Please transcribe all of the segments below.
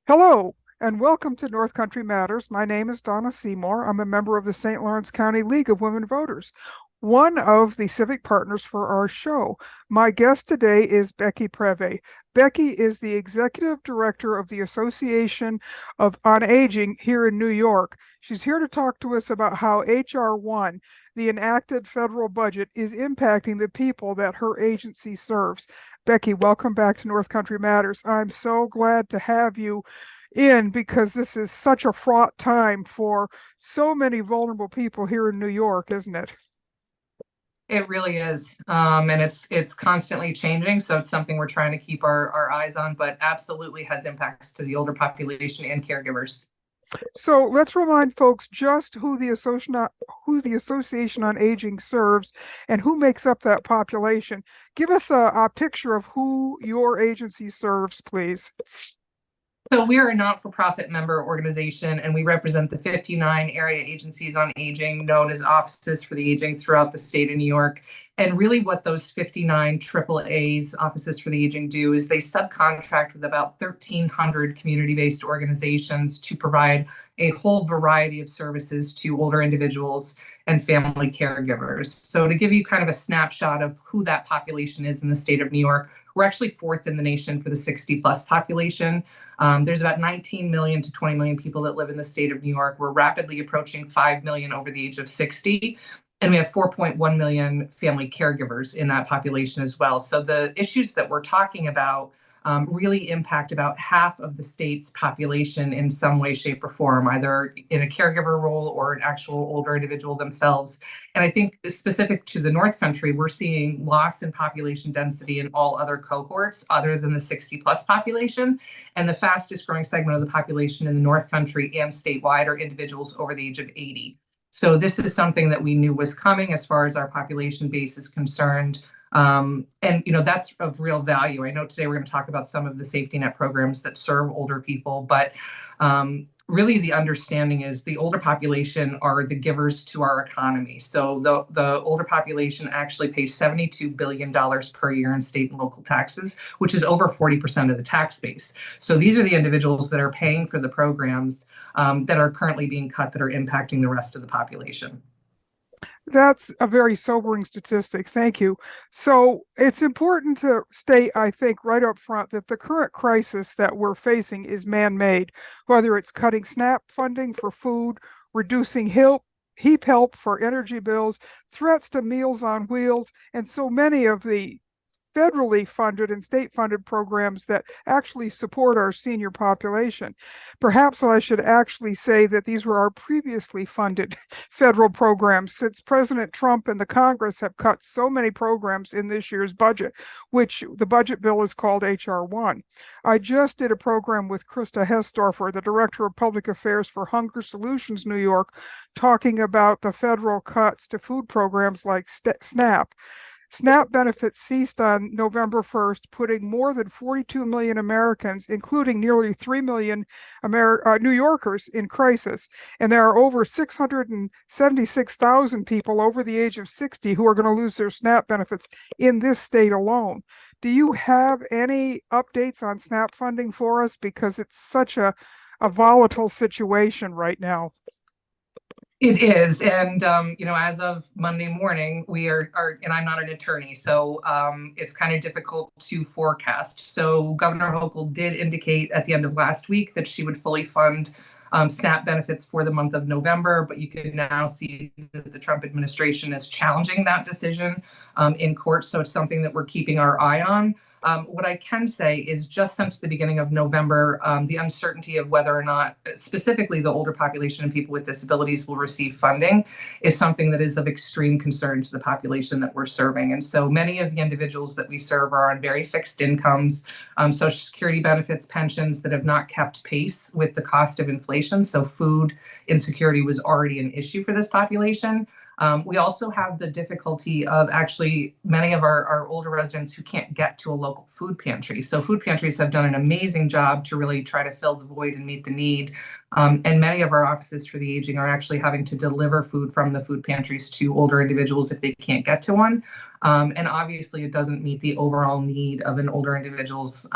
Hello, and welcome to North Country Matters. My name is Donna Seymour. I'm a member of the St. Lawrence County League of Women Voters, one of the civic partners for our show. My guest today is Becky Preve. Becky is the executive director of the Association on Aging here in New York. She's here to talk to us about how HR1, the enacted federal budget, is impacting the people that her agency serves. Becky, welcome back to North Country Matters. I'm so glad to have you in because this is such a fraught time for so many vulnerable people here in New York, isn't it? It really is. And it's constantly changing. So it's something we're trying to keep our eyes on, but absolutely has impacts to the older population and caregivers. So let's remind folks just who the Association on Aging serves and who makes up that population. Give us a picture of who your agency serves, please. So we're a not-for-profit member organization, and we represent the 59 area agencies on aging, known as offices for the aging throughout the state of New York. And really what those 59 AAA's, offices for the aging, do is they subcontract with about 1,300 community-based organizations to provide a whole variety of services to older individuals and family caregivers. So to give you kind of a snapshot of who that population is in the state of New York, we're actually fourth in the nation for the 60 plus population. There's about 19 million to 20 million people that live in the state of New York. We're rapidly approaching 5 million over the age of 60. And we have 4.1 million family caregivers in that population as well. So the issues that we're talking about really impact about half of the state's population in some way, shape, or form, either in a caregiver role or an actual older individual themselves. And I think specific to the North Country, we're seeing loss in population density in all other cohorts other than the 60 plus population. And the fastest growing segment of the population in the North Country and statewide are individuals over the age of 80. So this is something that we knew was coming as far as our population base is concerned. And that's of real value. I know today we're going to talk about some of the safety net programs that serve older people, but really the understanding is the older population are the givers to our economy. So the older population actually pays $72 billion per year in state and local taxes, which is over 40% of the tax base. So these are the individuals that are paying for the programs that are currently being cut that are impacting the rest of the population. That's a very sobering statistic. Thank you. So it's important to state, I think, right up front that the current crisis that we're facing is man-made, whether it's cutting SNAP funding for food, reducing HEAP help for energy bills, threats to Meals on Wheels, and so many of the federally funded and state funded programs that actually support our senior population. Perhaps I should actually say that these were our previously funded federal programs, since President Trump and the Congress have cut so many programs in this year's budget, which the budget bill is called HR1. I just did a program with Krista Hesdorfer, the Director of Public Affairs for Hunger Solutions New York, talking about the federal cuts to food programs like SNAP. SNAP benefits ceased on November 1st, putting more than 42 million Americans, including nearly 3 million New Yorkers, in crisis. And there are over 676,000 people over the age of 60 who are going to lose their SNAP benefits in this state alone. Do you have any updates on SNAP funding for us? Because it's such a volatile situation right now. It is. And, as of Monday morning, we and I'm not an attorney, so it's kind of difficult to forecast. So Governor Hochul did indicate at the end of last week that she would fully fund SNAP benefits for the month of November, but you can now see that the Trump administration is challenging that decision in court. So it's something that we're keeping our eye on. What I can say is just since the beginning of November, the uncertainty of whether or not specifically the older population and people with disabilities will receive funding is something that is of extreme concern to the population that we're serving. And so many of the individuals that we serve are on very fixed incomes, Social Security benefits, pensions that have not kept pace with the cost of inflation. So food insecurity was already an issue for this population. We also have the difficulty of actually many of our older residents who can't get to a local food pantry. So food pantries have done an amazing job to really try to fill the void and meet the need. And many of our offices for the aging are actually having to deliver food from the food pantries to older individuals if they can't get to one. And obviously it doesn't meet the overall need of an older individual's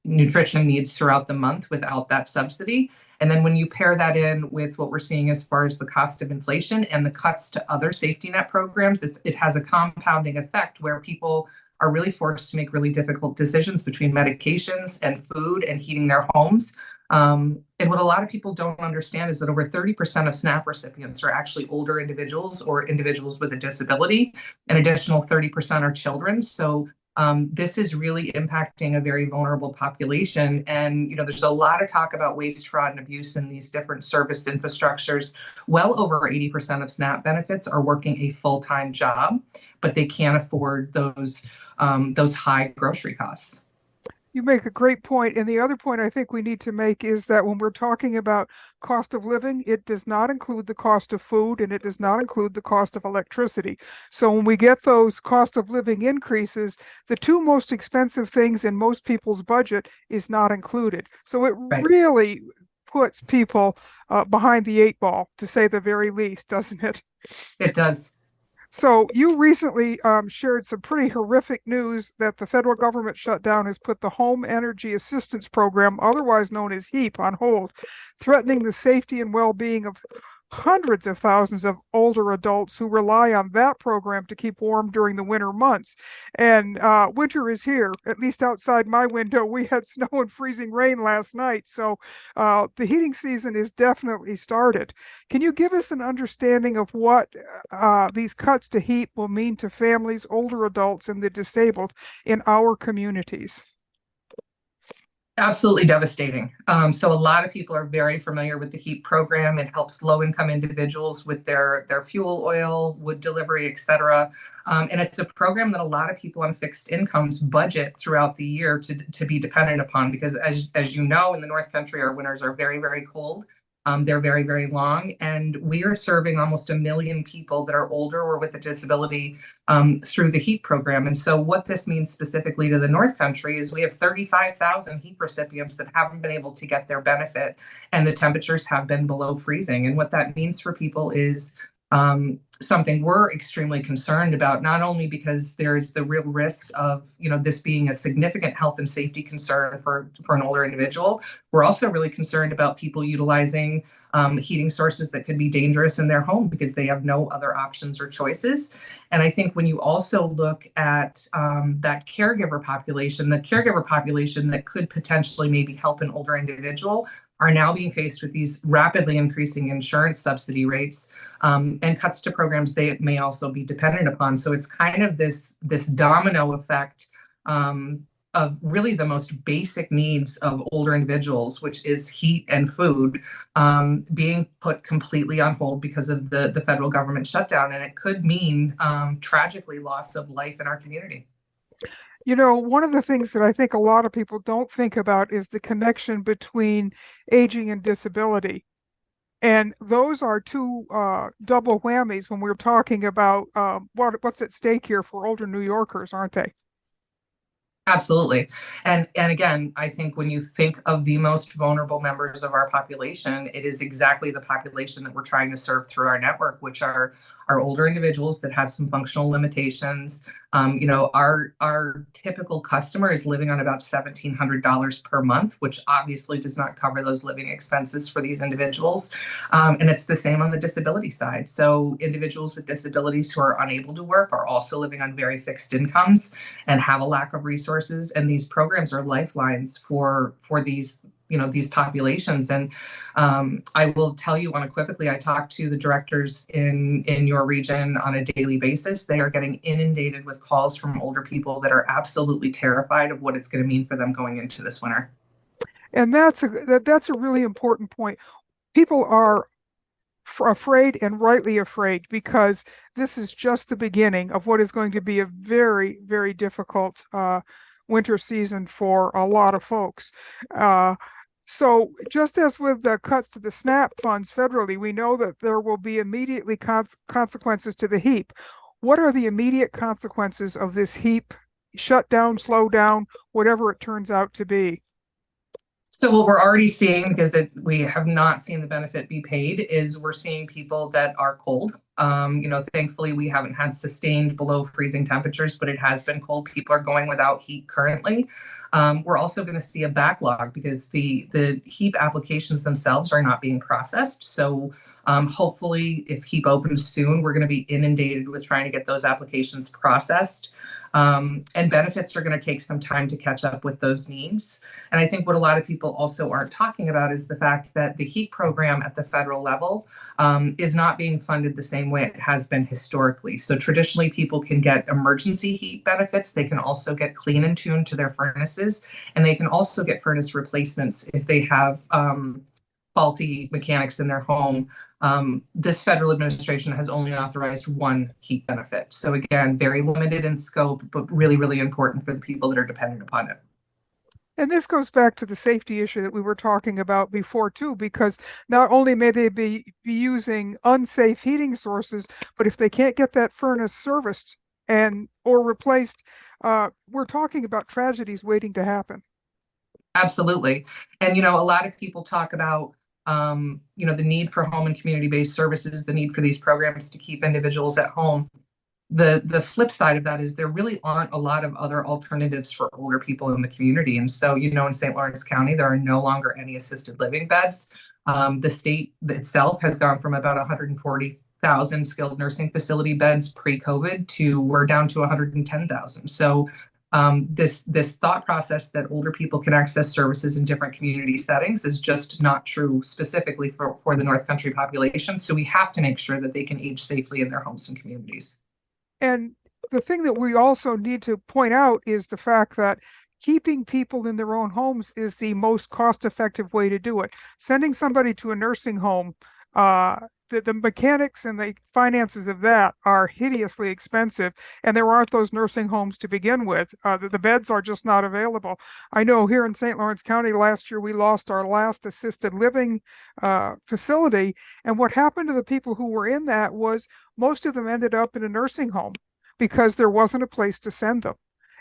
nutrition needs throughout the month without that subsidy. And then when you pair that in with what we're seeing as far as the cost of inflation and the cuts to other safety net programs, it has a compounding effect where people are really forced to make really difficult decisions between medications and food and heating their homes. And what a lot of people don't understand is that over 30% of SNAP recipients are actually older individuals or individuals with a disability. An additional 30% are children. So this is really impacting a very vulnerable population. And, there's a lot of talk about waste, fraud, and abuse in these different service infrastructures. Well over 80% of SNAP benefits are working a full-time job, but they can't afford those high grocery costs. You make a great point. And the other point I think we need to make is that when we're talking about cost of living, it does not include the cost of food and it does not include the cost of electricity. So when we get those cost of living increases, the two most expensive things in most people's budget is not included. So it Right. really puts people behind the eight ball, to say the very least, doesn't it? It does. So you recently shared some pretty horrific news that the federal government shutdown has put the Home Energy Assistance Program, otherwise known as HEAP, on hold, threatening the safety and well-being of hundreds of thousands of older adults who rely on that program to keep warm during the winter months. And winter is here, at least outside my window. We had snow and freezing rain last night. So the heating season is definitely started. Can you give us an understanding of what these cuts to HEAP will mean to families, older adults, and the disabled in our communities? Absolutely devastating. So a lot of people are very familiar with the HEAP program. It helps low-income individuals with their fuel oil, wood delivery, et cetera. And it's a program that a lot of people on fixed incomes budget throughout the year to be dependent upon because as you know, in the North Country, our winters are very, very cold. They're very, very long, and we are serving almost 1 million people that are older or with a disability through the HEAP program. And so what this means specifically to the North Country is we have 35,000 HEAP recipients that haven't been able to get their benefit, and the temperatures have been below freezing. And what that means for people is something we're extremely concerned about, not only because there's the real risk of this being a significant health and safety concern for an older individual. We're also really concerned about people utilizing heating sources that could be dangerous in their home because they have no other options or choices. And I think when you also look at that caregiver population, the caregiver population that could potentially maybe help an older individual are now being faced with these rapidly increasing insurance subsidy rates and cuts to programs they may also be dependent upon. So it's kind of this domino effect of really the most basic needs of older individuals, which is heat and food, being put completely on hold because of the federal government shutdown. And it could mean tragically loss of life in our community. One of the things that I think a lot of people don't think about is the connection between aging and disability. And those are two double whammies when we're talking about what's at stake here for older New Yorkers, aren't they? Absolutely. And again, I think when you think of the most vulnerable members of our population, it is exactly the population that we're trying to serve through our network, which are older individuals that have some functional limitations. Our typical customer is living on about $1,700 per month, which obviously does not cover those living expenses for these individuals. And it's the same on the disability side. So individuals with disabilities who are unable to work are also living on very fixed incomes and have a lack of resources. And these programs are lifelines for these these populations. And I will tell you unequivocally, I talk to the directors in your region on a daily basis. They are getting inundated with calls from older people that are absolutely terrified of what it's going to mean for them going into this winter. And that's a really important point. People are afraid, and rightly afraid, because this is just the beginning of what is going to be a very, very difficult winter season for a lot of folks. So just as with the cuts to the SNAP funds federally, we know that there will be immediately consequences to the HEAP. What are the immediate consequences of this HEAP shutdown, slowdown, whatever it turns out to be? So what we're already seeing, because we have not seen the benefit be paid, is we're seeing people that are cold. Thankfully we haven't had sustained below freezing temperatures, but it has been cold. People are going without heat currently. We're also going to see a backlog because the HEAP applications themselves are not being processed. So hopefully if HEAP opens soon, we're going to be inundated with trying to get those applications processed. And benefits are going to take some time to catch up with those needs. And I think what a lot of people also aren't talking about is the fact that the HEAP program at the federal level is not being funded the same way it has been historically. So traditionally, people can get emergency heat benefits. They can also get clean and tuned to their furnaces, and they can also get furnace replacements if they have faulty mechanics in their home. This federal administration has only authorized one heat benefit. So again, very limited in scope, but really, really important for the people that are dependent upon it. And this goes back to the safety issue that we were talking about before too, because not only may they be using unsafe heating sources, but if they can't get that furnace serviced and or replaced, we're talking about tragedies waiting to happen. Absolutely. And, a lot of people talk about, the need for home and community-based services, the need for these programs to keep individuals at home. The flip side of that is there really aren't a lot of other alternatives for older people in the community. And so, in St. Lawrence County, there are no longer any assisted living beds. The state itself has gone from about 140,000 skilled nursing facility beds pre-COVID to we're down to 110,000. So this thought process that older people can access services in different community settings is just not true specifically for the North Country population. So we have to make sure that they can age safely in their homes and communities. And the thing that we also need to point out is the fact that keeping people in their own homes is the most cost-effective way to do it. Sending somebody to a nursing home, the mechanics and the finances of that are hideously expensive, and there aren't those nursing homes to begin with. The beds are just not available. I know here in St. Lawrence County last year we lost our last assisted living facility, and what happened to the people who were in that was most of them ended up in a nursing home because there wasn't a place to send them.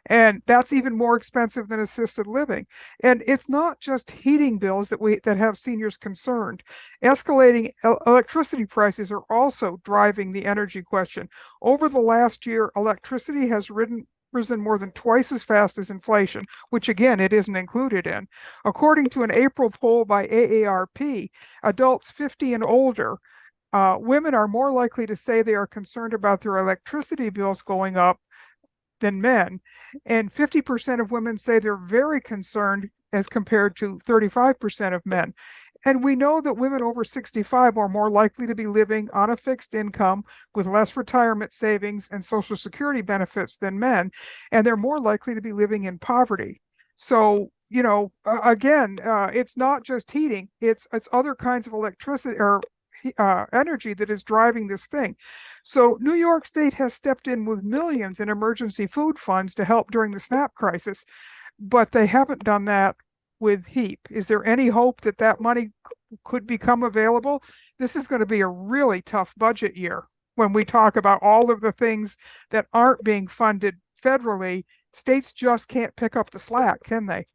And that's even more expensive than assisted living. And it's not just heating bills that have seniors concerned. Escalating electricity prices are also driving the energy question. Over the last year, electricity has risen more than twice as fast as inflation, which again, it isn't included in. According to an April poll by AARP, adults 50 and older, women are more likely to say they are concerned about their electricity bills going up than men. And 50% of women say they're very concerned as compared to 35% of men. And we know that women over 65 are more likely to be living on a fixed income with less retirement savings and Social Security benefits than men. And they're more likely to be living in poverty. So, again, it's not just heating, it's other kinds of electricity or energy that is driving this thing. So New York State has stepped in with millions in emergency food funds to help during the SNAP crisis, but they haven't done that with HEAP. Is there any hope that that money could become available? This is going to be a really tough budget year when we talk about all of the things that aren't being funded federally. States just can't pick up the slack, can they?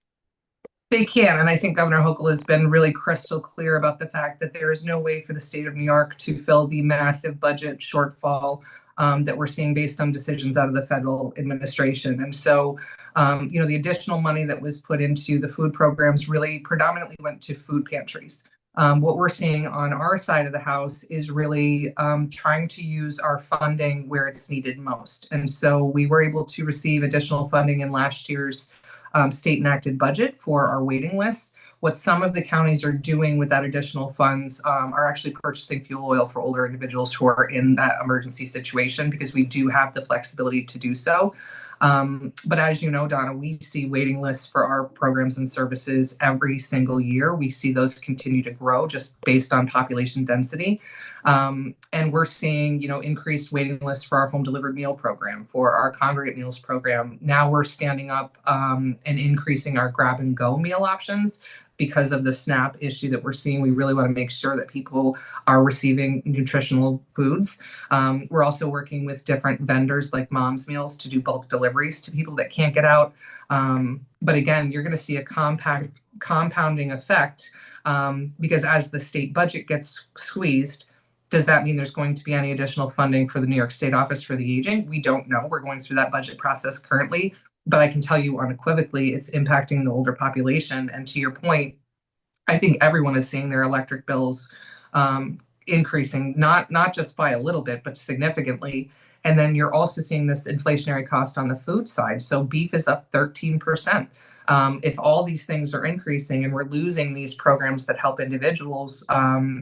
They can, and I think Governor Hochul has been really crystal clear about the fact that there is no way for the state of New York to fill the massive budget shortfall that we're seeing based on decisions out of the federal administration. And so, the additional money that was put into the food programs really predominantly went to food pantries. What we're seeing on our side of the house is really trying to use our funding where it's needed most. And so we were able to receive additional funding in last year's state enacted budget for our waiting lists. What some of the counties are doing with that additional funds are actually purchasing fuel oil for older individuals who are in that emergency situation, because we do have the flexibility to do so. But as you know, Donna, we see waiting lists for our programs and services every single year. We see those continue to grow just based on population density. And we're seeing, increased waiting lists for our home delivered meal program, for our congregate meals program. Now we're standing up and increasing our grab and go meal options. Because of the SNAP issue that we're seeing, we really want to make sure that people are receiving nutritional foods. We're also working with different vendors like Mom's Meals to do bulk deliveries to people that can't get out. But again, you're going to see a compounding effect because as the state budget gets squeezed, Does that mean there's going to be any additional funding for the New York State Office for the Aging? We don't know. We're going through that budget process currently, but I can tell you unequivocally it's impacting the older population. And to your point, I think everyone is seeing their electric bills increasing, not just by a little bit, but significantly. And then you're also seeing this inflationary cost on the food side. So beef is up 13%. If all these things are increasing and we're losing these programs that help individuals,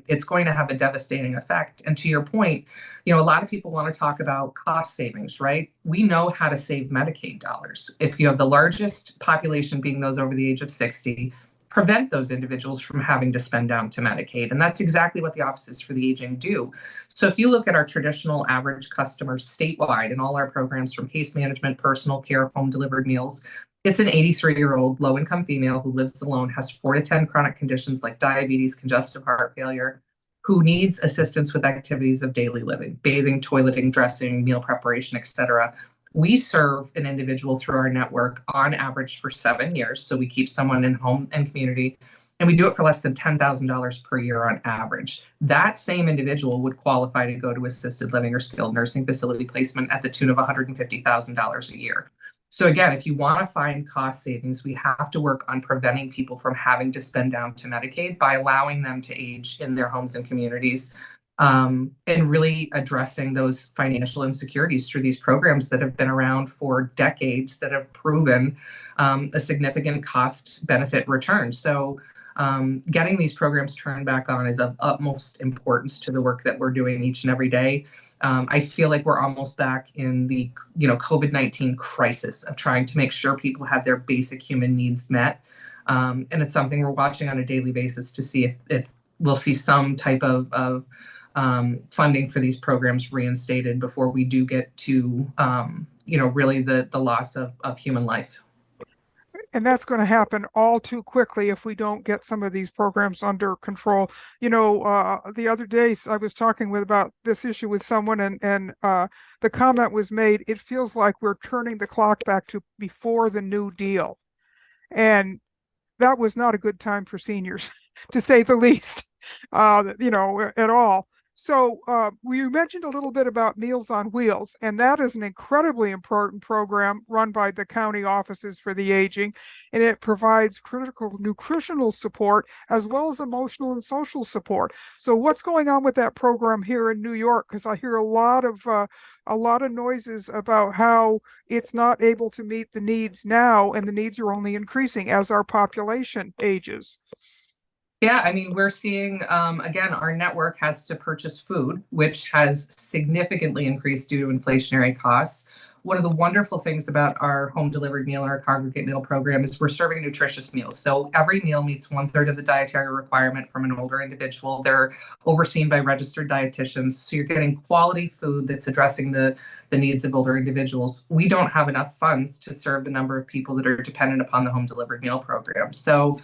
it's going to have a devastating effect. And to your point, a lot of people want to talk about cost savings, right? We know how to save Medicaid dollars. If you have the largest population being those over the age of 60, prevent those individuals from having to spend down to Medicaid. And that's exactly what the Offices for the Aging do. So if you look at our traditional average customers statewide and all our programs from case management, personal care, home delivered meals, it's an 83-year-old low-income female who lives alone, has 4 to 10 chronic conditions like diabetes, congestive heart failure, who needs assistance with activities of daily living, bathing, toileting, dressing, meal preparation, etc. We serve an individual through our network on average for 7 years. So we keep someone in home and community, and we do it for less than $10,000 per year on average. That same individual would qualify to go to assisted living or skilled nursing facility placement at the tune of $150,000 a year. So again, if you want to find cost savings, we have to work on preventing people from having to spend down to Medicaid by allowing them to age in their homes and communities, and really addressing those financial insecurities through these programs that have been around for decades that have proven a significant cost benefit return. So getting these programs turned back on is of utmost importance to the work that we're doing each and every day. I feel like we're almost back in the COVID-19 crisis of trying to make sure people have their basic human needs met. And it's something we're watching on a daily basis to see if we'll see some type of funding for these programs reinstated before we do get to really the loss of human life. And that's going to happen all too quickly if we don't get some of these programs under control. The other day I was talking about this issue with someone, and the comment was made, it feels like we're turning the clock back to before the New Deal. And that was not a good time for seniors, to say the least, at all. So we mentioned a little bit about Meals on Wheels, and that is an incredibly important program run by the county offices for the aging, and it provides critical nutritional support as well as emotional and social support. So what's going on with that program here in New York? Because I hear a lot of noises about how it's not able to meet the needs now, and the needs are only increasing as our population ages. Yeah, I mean, we're seeing, again, our network has to purchase food, which has significantly increased due to inflationary costs. One of the wonderful things about our home delivered meal or our congregate meal program is we're serving nutritious meals. So every meal meets 1/3 of the dietary requirement from an older individual. They're overseen by registered dietitians. So you're getting quality food that's addressing the needs of older individuals. We don't have enough funds to serve the number of people that are dependent upon the home delivered meal program. So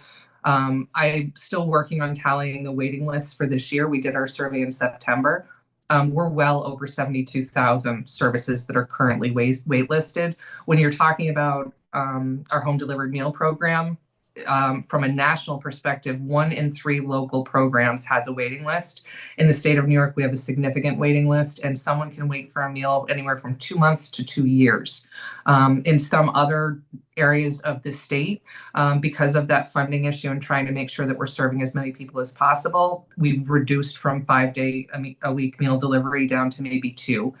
I'm still working on tallying the waiting lists for this year. We did our survey in September. We're well over 72,000 services that are currently waitlisted. When you're talking about our home delivered meal program, from a national perspective, 1 in 3 local programs has a waiting list. In the state of New York, we have a significant waiting list, and someone can wait for a meal anywhere from 2 months to 2 years. In some other areas of the state, because of that funding issue and trying to make sure that we're serving as many people as possible, we've reduced from 5-day a week meal delivery down to maybe 2,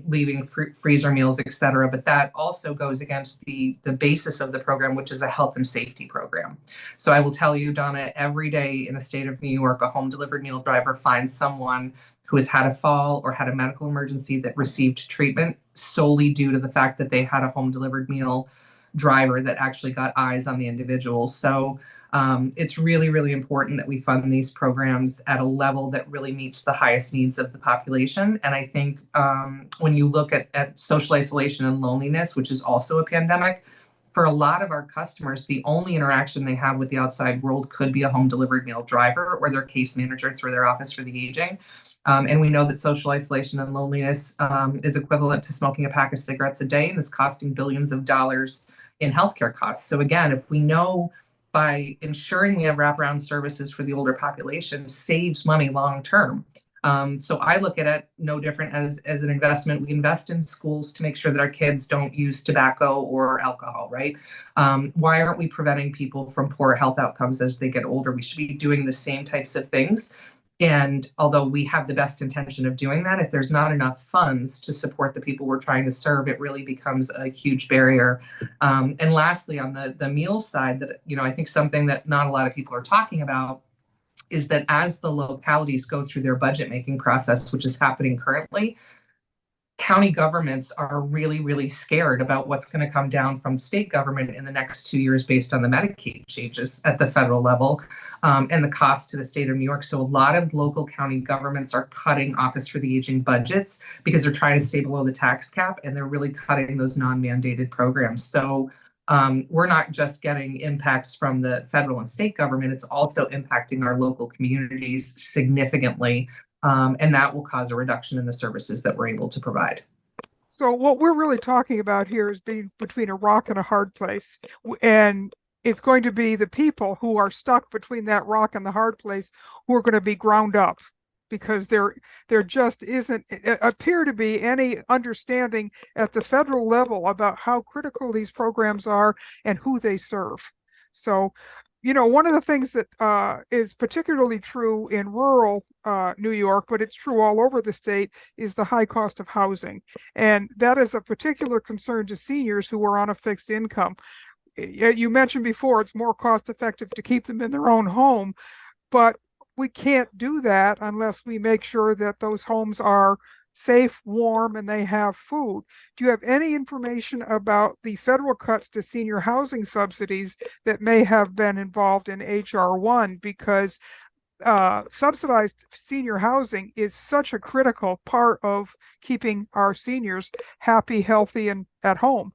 leaving freezer meals, et cetera. But that also goes against the basis of the program, which is a health and safety program. So I will tell you, Donna, every day in the state of New York, a home delivered meal driver finds someone who has had a fall or had a medical emergency that received treatment solely due to the fact that they had a home delivered meal driver that actually got eyes on the individual. So it's really, really important that we fund these programs at a level that really meets the highest needs of the population. And I think when you look at social isolation and loneliness, which is also a pandemic, for a lot of our customers, the only interaction they have with the outside world could be a home delivered meal driver or their case manager through their office for the aging. And we know that social isolation and loneliness is equivalent to smoking a pack of cigarettes a day and is costing billions of dollars in healthcare costs. So again, if we know by ensuring we have wraparound services for the older population saves money long term, So I look at it no different as an investment. We invest in schools to make sure that our kids don't use tobacco or alcohol, right? Why aren't we preventing people from poor health outcomes as they get older? We should be doing the same types of things. And although we have the best intention of doing that, if there's not enough funds to support the people we're trying to serve, it really becomes a huge barrier. And lastly, on the meals side, that I think something that not a lot of people are talking about is that as the localities go through their budget making process, which is happening currently, county governments are really, really scared about what's going to come down from state government in the next 2 years based on the Medicaid changes at the federal level, and the cost to the state of New York. So a lot of local county governments are cutting Office for the Aging budgets because they're trying to stay below the tax cap, and they're really cutting those non-mandated programs. So we're not just getting impacts from the federal and state government, it's also impacting our local communities significantly. And that will cause a reduction in the services that we're able to provide. So what we're really talking about here is being between a rock and a hard place. And it's going to be the people who are stuck between that rock and the hard place who are going to be ground up, because there just isn't appear to be any understanding at the federal level about how critical these programs are and who they serve. So one of the things that is particularly true in rural New York, but it's true all over the state, is the high cost of housing. And that is a particular concern to seniors who are on a fixed income. You mentioned before it's more cost effective to keep them in their own home, but we can't do that unless we make sure that those homes are safe, warm, and they have food. Do you have any information about the federal cuts to senior housing subsidies that may have been involved in HR1? Because subsidized senior housing is such a critical part of keeping our seniors happy, healthy, and at home.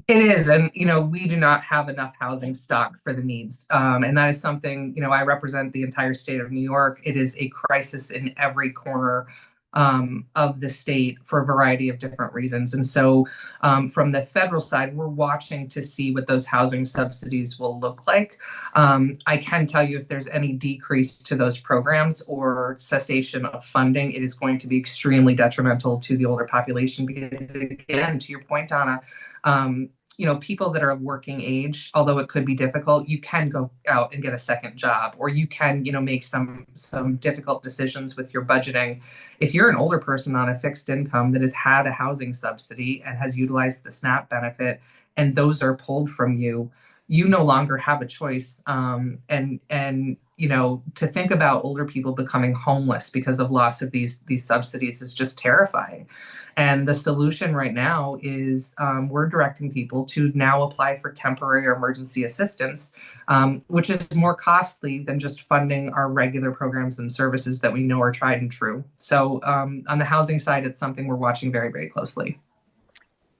It is. And, we do not have enough housing stock for the needs. And that is something, I represent the entire state of New York. It is a crisis in every corner of the state for a variety of different reasons. And so from the federal side, we're watching to see what those housing subsidies will look like. I can tell you if there's any decrease to those programs or cessation of funding, it is going to be extremely detrimental to the older population because, again, to your point, Donna, people that are of working age, although it could be difficult, you can go out and get a second job, or you can, make some difficult decisions with your budgeting. If you're an older person on a fixed income that has had a housing subsidy and has utilized the SNAP benefit, and those are pulled from you, you no longer have a choice. And to think about older people becoming homeless because of loss of these subsidies is just terrifying. And the solution right now is we're directing people to now apply for temporary or emergency assistance, which is more costly than just funding our regular programs and services that we know are tried and true. So on the housing side, it's something we're watching very, very closely.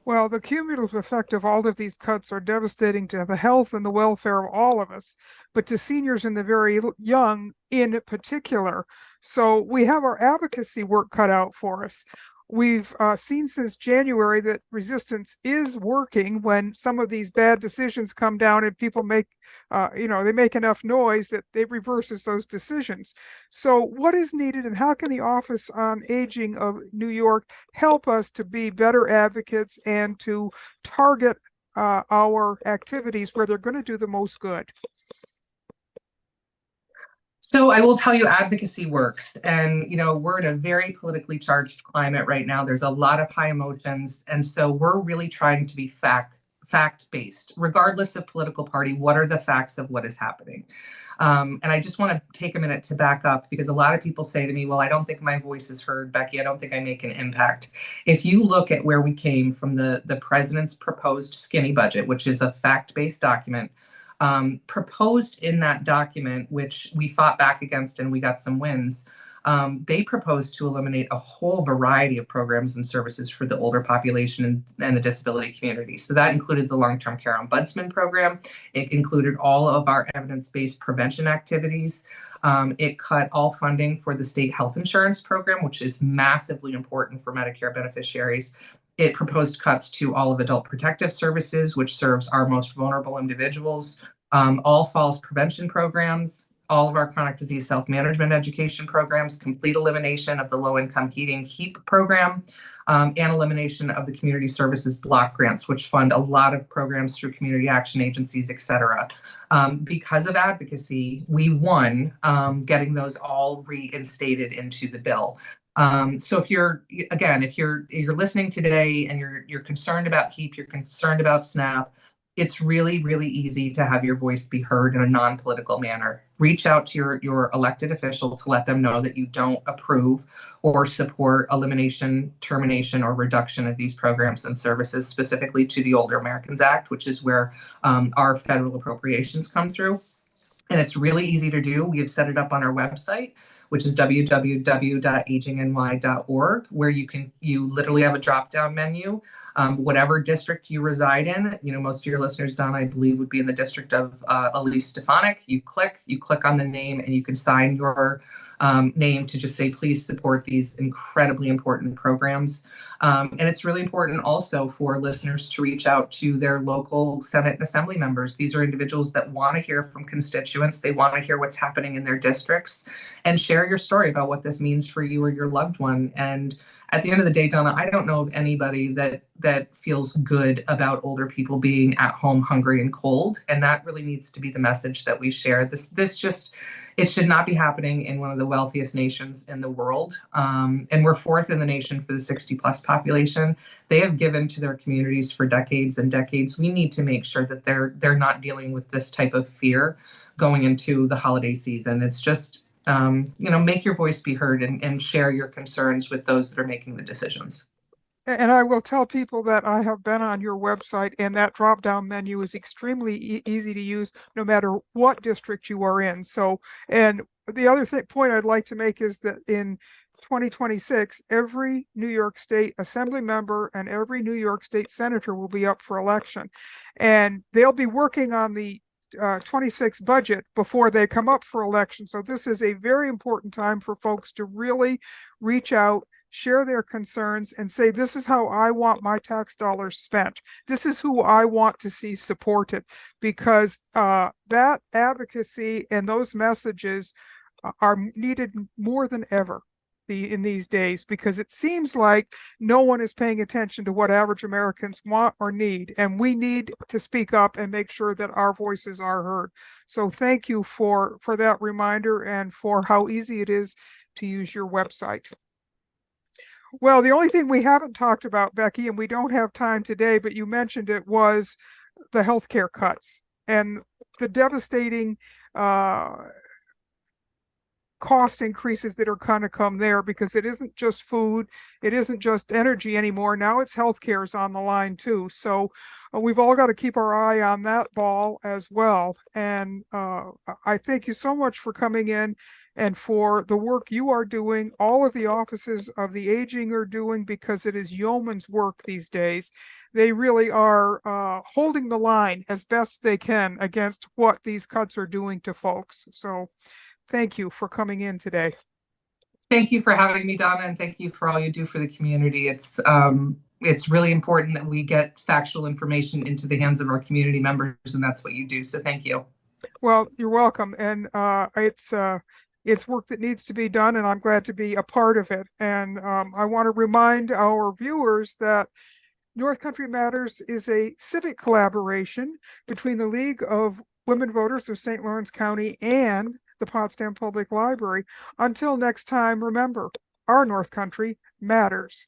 Well, the cumulative effect of all of these cuts are devastating to the health and the welfare of all of us, but to seniors and the very young in particular. So we have our advocacy work cut out for us. We've seen since January that resistance is working when some of these bad decisions come down and people make, they make enough noise that it reverses those decisions. So what is needed, and how can the Office on Aging of New York help us to be better advocates and to target our activities where they're going to do the most good? So I will tell you, advocacy works. And, we're in a very politically charged climate right now. There's a lot of high emotions. And so we're really trying to be fact-based, regardless of political party. What are the facts of what is happening? And I just want to take a minute to back up, because a lot of people say to me, well, I don't think my voice is heard, Becky. I don't think I make an impact. If you look at where we came from, the president's proposed skinny budget, which is a fact-based document, proposed in that document, which we fought back against and we got some wins, they proposed to eliminate a whole variety of programs and services for the older population and the disability community. So that included the long-term care ombudsman program. It included all of our evidence-based prevention activities. It cut all funding for the state health insurance program, which is massively important for Medicare beneficiaries. It proposed cuts to all of adult protective services, which serves our most vulnerable individuals, all falls prevention programs, all of our chronic disease self-management education programs, complete elimination of the low-income heating HEAP program, and elimination of the community services block grants, which fund a lot of programs through community action agencies, et cetera. Because of advocacy, we won getting those all reinstated into the bill. So if you're listening today and you're concerned about HEAP, you're concerned about SNAP, it's really, really easy to have your voice be heard in a non-political manner. Reach out to your elected official to let them know that you don't approve or support elimination, termination, or reduction of these programs and services, specifically to the Older Americans Act, which is where our federal appropriations come through. And it's really easy to do. We have set it up on our website, which is www.agingny.org, where you literally have a drop-down menu. Whatever district you reside in, most of your listeners, Donna, I believe, would be in the district of Elise Stefanik. You click on the name, and you can sign your name to just say, please support these incredibly important programs. And it's really important also for listeners to reach out to their local Senate and Assembly members. These are individuals that want to hear from constituents. They want to hear what's happening in their districts and share your story about what this means for you or your loved one. And at the end of the day, Donna, I don't know of anybody that feels good about older people being at home hungry and cold. And that really needs to be the message that we share. It should not be happening in one of the wealthiest nations in the world. And we're fourth in the nation for the 60 plus population. They have given to their communities for decades and decades. We need to make sure that they're not dealing with this type of fear going into the holiday season. It's just, make your voice be heard and share your concerns with those that are making the decisions. And I will tell people that I have been on your website, and that drop-down menu is extremely easy to use no matter what district you are in. So, and the other point I'd like to make is that in 2026, every New York State Assembly member and every New York State Senator will be up for election. And they'll be working on the 26 budget before they come up for election. So this is a very important time for folks to really reach out, share their concerns, and say, this is how I want my tax dollars spent. This is who I want to see supported, because that advocacy and those messages are needed more than ever in these days, because it seems like no one is paying attention to what average Americans want or need, and we need to speak up and make sure that our voices are heard. So thank you for that reminder and for how easy it is to use your website. Well, the only thing we haven't talked about, Becky, and we don't have time today, but you mentioned it, was the healthcare cuts and the devastating cost increases that are going to come there, because it isn't just food, it isn't just energy anymore. Now it's healthcare is on the line too. So we've all got to keep our eye on that ball as well. And I thank you so much for coming in and for the work you are doing, all of the offices of the aging are doing, because it is yeoman's work these days. They really are holding the line as best they can against what these cuts are doing to folks. So thank you for coming in today. Thank you for having me, Donna, and thank you for all you do for the community. It's really important that we get factual information into the hands of our community members, and that's what you do. So thank you. Well, you're welcome. And it's work that needs to be done, and I'm glad to be a part of it. And I want to remind our viewers that North Country Matters is a civic collaboration between the League of Women Voters of St. Lawrence County and the Potsdam Public Library. Until next time, remember, our North Country matters.